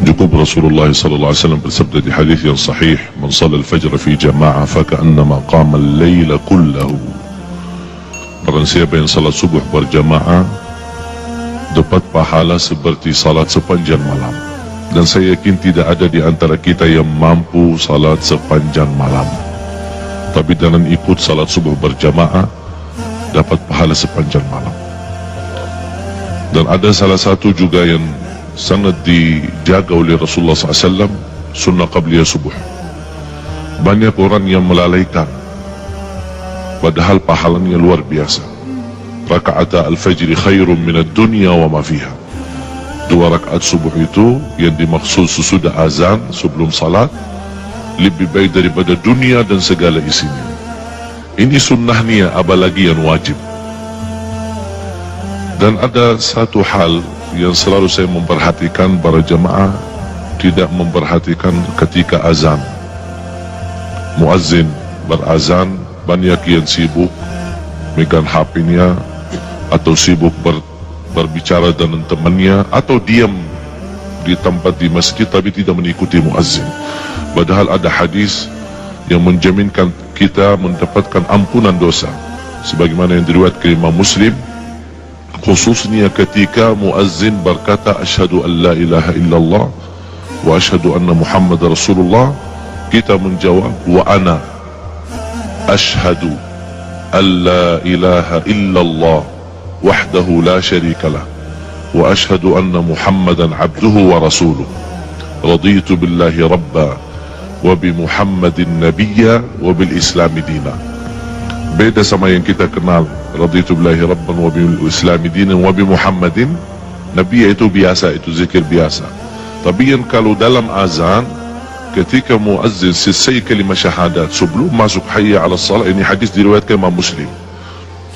Cukup Rasulullah SAW bersabda di hadis yang sahih, "Man shalla al-fajr fi jama'ah faka'annama qama al-laila kullahu." Barang siapa yang salat subuh berjamaah dapat pahala seperti salat sepanjang malam. Dan saya yakin tidak ada di antara kita yang mampu salat sepanjang malam, tapi dengan ikut salat subuh berjamaah dapat pahala sepanjang malam. Dan ada salah satu juga yang sangat dijaga oleh Rasulullah SAW, sunnah qabliyah subuh. Banyak orang yang melalaikan, padahal pahalanya luar biasa. Raka'ata al-fajri khairun minad dunya wa ma fiha. 2 rakaat subuh itu yang dimaksud sesudah azan sebelum salat lebih baik daripada dunia dan segala isinya. Ini sunnahnya, apalagi yang wajib. Dan ada satu hal yang selalu saya memperhatikan, para jemaah tidak memperhatikan ketika azan. Muazzin berazan, banyak yang sibuk megang HP-nya atau sibuk berbicara dengan temannya, atau diam di tempat di masjid tapi tidak mengikuti muazzin. Padahal ada hadis yang menjaminkan kita mendapatkan ampunan dosa, sebagaimana yang diriwayatkan Imam Muslim, khususnya ketika muazzin berkata asyhadu an la ilaha illallah wa asyhadu anna Muhammad Rasulullah, kita menjawab wa ana asyhadu an la ilaha illallah wahdahu la syarikalah wa asyhadu anna Muhammadan abduhu wa rasuluh raditu billahi rabba wa bi Muhammadin nabiyya wa bil islami dina. Beda sama yang kita kenal, raditu billahi rabban wa bil islami dinan wa bi Muhammadin nabiyya, itu biasa, itu zikir biasa. Tapi yang kalau dalam azan ketika muazzin selesai kalimah syahadat sebelum masuk hayya 'ala salat, ini hadis diriwayatkan Imam Muslim,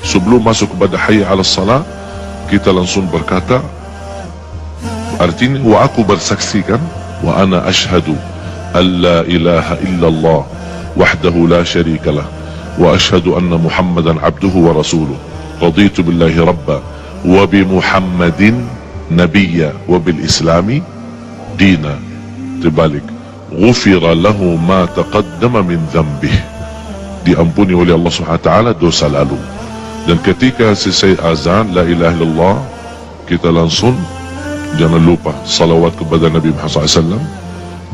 sebelum masuk kepada hayya 'ala salat kita langsung berkata, artinya wa aku bersaksikan, wa ana asyhadu an la ilaha illallah wahdahu la syarikalah wa asyhadu anna Muhammadan abduhu wa rasuluh raditu billahi rabba wa bi Muhammadin nabiyya wa bil islami dina. Terbalik, ghufira lahu ma taqaddama min dhanbih, diampuni oleh Allah SWT dosa lalu. Dan ketika selesai azan la ilaha illallah, kita langsung jangan lupa salawat kepada Nabi Muhammad SAW,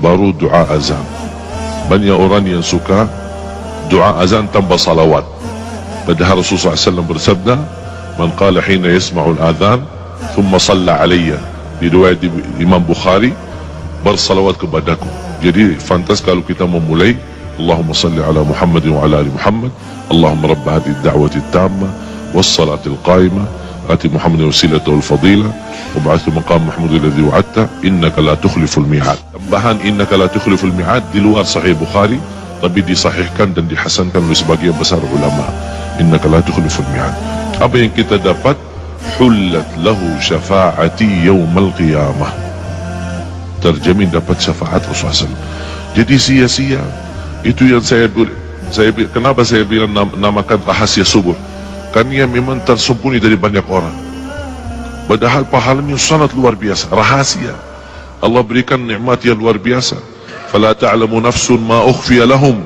baru doa azan. Banyak orang yang suka doa azan tanpa salawat, padahal Rasulullah SAW bersabda, man qala hina yasma'ul adhan thumma salla alayya, diriwayat Imam Bukhari, bersalawat kepadaku. Jadi fantas kalau kita memulai Allahumma salli ala Muhammad wa ala ali Muhammad, Allahumma rabb hadhihi ad-da'wati at-tammah was-salati al-qa'imah ati Muhammad wasilata wal fadilah wa ba'athu maqam Mahmud alladhi wa'adta innaka la tukhliful mi'ad. Tambahan innaka la tukhliful mi'ad di luar sahih Bukhari, tapi disahihkan dan dihasankan oleh sebagian besar ulama. Innaka la tukhliful mi'ad. Apa yang kita dapat? Hullat lahu syafa'ati yawmal qiyamah, terjamin dapat syafaat Rasulullah SAW. Jadi sia-sia. Itu yang kenapa saya bilang namakan rahasia subuh, karena memang tersembunyi dari banyak orang, padahal pahalanya sangat luar biasa. Rahasia Allah berikan nikmat yang luar biasa. Fala ta'lamu nafsun ma ukhfiya lahum,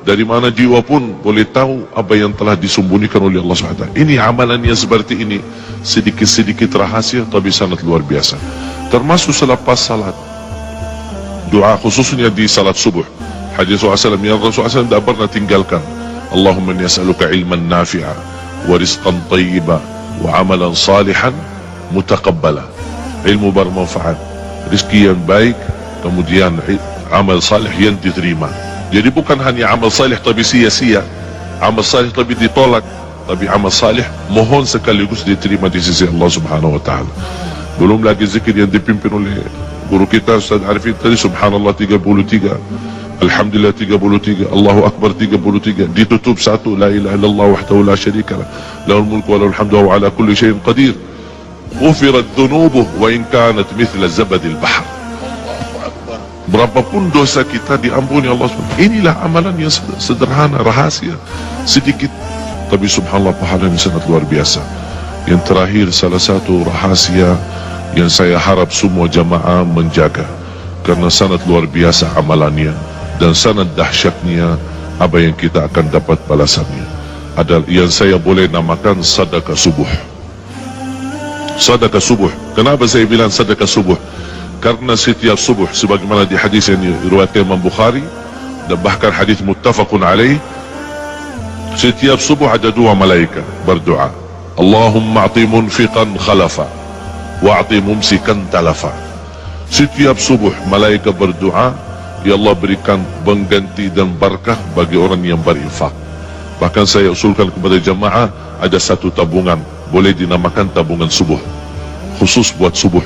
dari mana jiwa pun boleh tahu apa yang telah disembunyikan oleh Allah SWT. Ini amalan yang seperti ini, sedikit-sedikit rahasia tapi sangat luar biasa. Termasuk selepas salat, doa khususnya di salat subuh. Hadis Rasulullah SAW yang Rasulullah SAW tidak pernah tinggalkan, Allahumma inni as'aluka ilman nafi'a wa rizqan tayyiba wa amalan salihan mutaqabbala. Ilmu bermanfaat, rizki yang baik, kemudian amal salih yang diterima. Jadi bukan hanya amal salih tapi sia-sia, amal salih tapi ditolak, tapi amal salih mohon sekaligus diterima di sisi Allah Subhanahu wa ta'ala. Belum lagi zikir yang dipimpin oleh guru kita Ustaz Arifin tadi, subhanallah 33, alhamdulillah 33, Allahu Akbar 33, ditutup satu la ilaha illallah wahdahu la syarikalah lahul mulku wa lahul hamdu wa ala kulli syai'in qadir, ghufirat dhunubuh wa in kanat mithla zabadil bahr. Berapapun dosa kita diampuni Allah SWT. Inilah amalan yang sederhana, rahasia, sedikit, tapi subhanallah pahalanya sangat luar biasa. Yang terakhir, salah satu rahasia yang saya harap semua jamaah menjaga, karena sangat luar biasa amalannya dan sangat dahsyatnya apa yang kita akan dapat balasannya. Adalah yang saya boleh namakan sedekah subuh. Sedekah subuh. Kenapa saya bilang sedekah subuh? Karena setiap subuh, sebagaimana di hadis yang diriwayatkan Imam Bukhari dan bahkan hadis muttafaqun alaih, setiap subuh ada dua malaikat berdoa, Allahumma a'ti munfiqan khalafa wa'ti mumsikan talafa. Setiap subuh malaikat berdoa, ya Allah berikan pengganti dan barakah bagi orang yang berinfak. Bahkan saya usulkan kepada jamaah, ada satu tabungan, boleh dinamakan tabungan subuh, khusus buat subuh.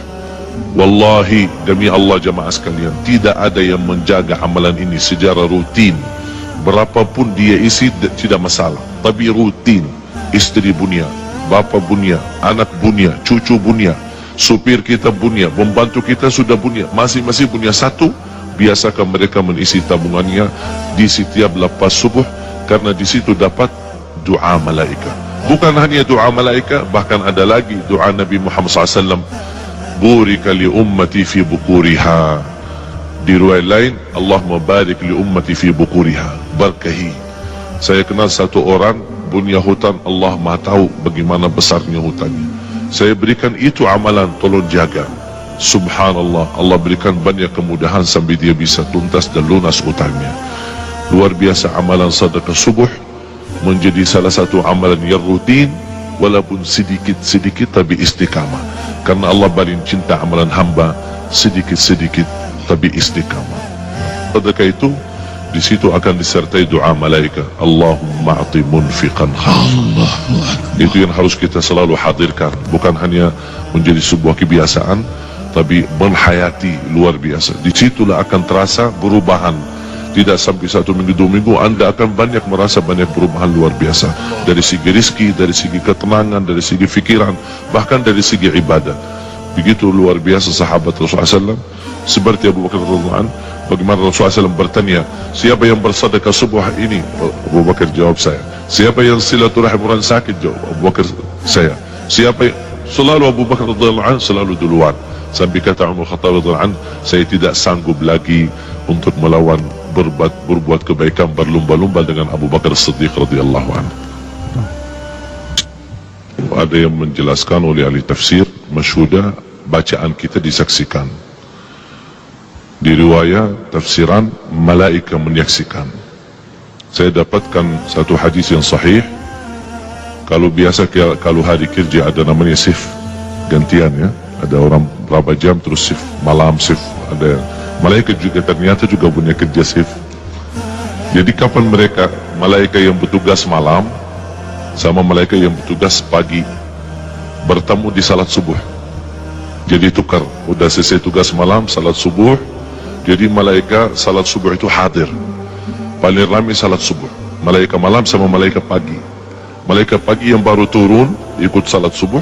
Wallahi demi Allah jamaah sekalian, tidak ada yang menjaga amalan ini secara rutin. Berapapun dia isi tidak masalah, tapi rutin. Istri bunia, bapa bunia, anak bunia, cucu bunia, supir kita bunia, pembantu kita sudah bunia, masing-masing bunia satu. Biasakan mereka mengisi tabungannya di setiap lepas subuh, karena di situ dapat doa malaikat. Bukan hanya doa malaikat, bahkan ada lagi doa Nabi Muhammad SAW, burika li ummati fi bukuriha. Di riwayat lain, Allahumma barik li ummati fi bukuriha, berkahi. Saya kenal satu orang punya hutan, Allah Maha tahu bagaimana besarnya hutannya. Saya berikan itu amalan, tolong jaga. Subhanallah, Allah berikan banyak kemudahan sampai dia bisa tuntas dan lunas hutangnya. Luar biasa amalan sedekah subuh menjadi salah satu amalan yang rutin, walaupun sedikit-sedikit tapi istiqamah. Karena Allah paling cinta amalan hamba sedikit-sedikit tapi istiqamah. Sedekah itu di situ akan disertai doa malaikat, Allahumma a'ti munfiqan khalaf. Itu yang harus kita selalu hadirkan, bukan hanya menjadi sebuah kebiasaan, tapi menghayati luar biasa. Di situlah akan terasa perubahan. Tidak sampai 1 minggu 2 minggu, anda akan banyak merasa banyak perubahan luar biasa. Dari segi rezeki, dari segi ketenangan, dari segi fikiran, bahkan dari segi ibadah. Begitu luar biasa sahabat Rasulullah SAW. Seperti Abu Bakar radhiyallahu anhu, bagaimana Rasulullah SAW bertanya, siapa yang bersedekah subuh ini? Abu Bakar jawab, saya. Siapa yang silaturahim orang sakit? Jawab Abu Bakar, saya. Siapa yang... Selalu Abu Bakar radhiyallahu anhu selalu duluan. Sampai kata Umar Khattab radhiyallahu anhu, saya tidak sanggup lagi untuk melawan berbuat kebaikan, berlumba-lumba dengan Abu Bakar Siddiq radhiyallahu anhu. Ada yang menjelaskan oleh ahli tafsir, masyhudah bacaan kita disaksikan. Di riwayat tafsiran, malaikat menyaksikan. Saya dapatkan satu hadis yang sahih. Kalau biasa, kalau hari kerja ada namanya shift gantian ya. Ada orang berapa jam terus shift malam, shift ada. Malaikat juga ternyata juga punya kerja shift. Jadi kapan mereka, malaikat yang bertugas malam sama malaikat yang bertugas pagi bertemu di salat subuh. Jadi tukar, udah selesai tugas malam, salat subuh. Jadi malaikat salat subuh itu hadir. Paling ramai salat subuh, malaikat malam sama malaikat pagi. Malaikat pagi yang baru turun ikut salat subuh,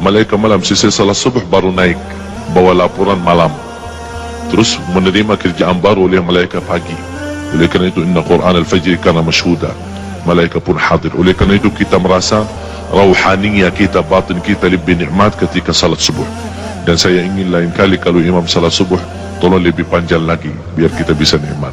malaikat malam selesai salat subuh baru naik bawa laporan malam, terus menerima kerjaan baru oleh malaikat pagi. Oleh kerana itu, inna Quran al-Fajr kana masyhuda, malaikat pun hadir. Oleh kerana itu kita merasa rauhaniyah kita, batin kita lebih nikmat ketika salat subuh. Dan saya ingin lain kali kalau imam salat subuh tolong lebih panjang lagi biar kita bisa nikmat.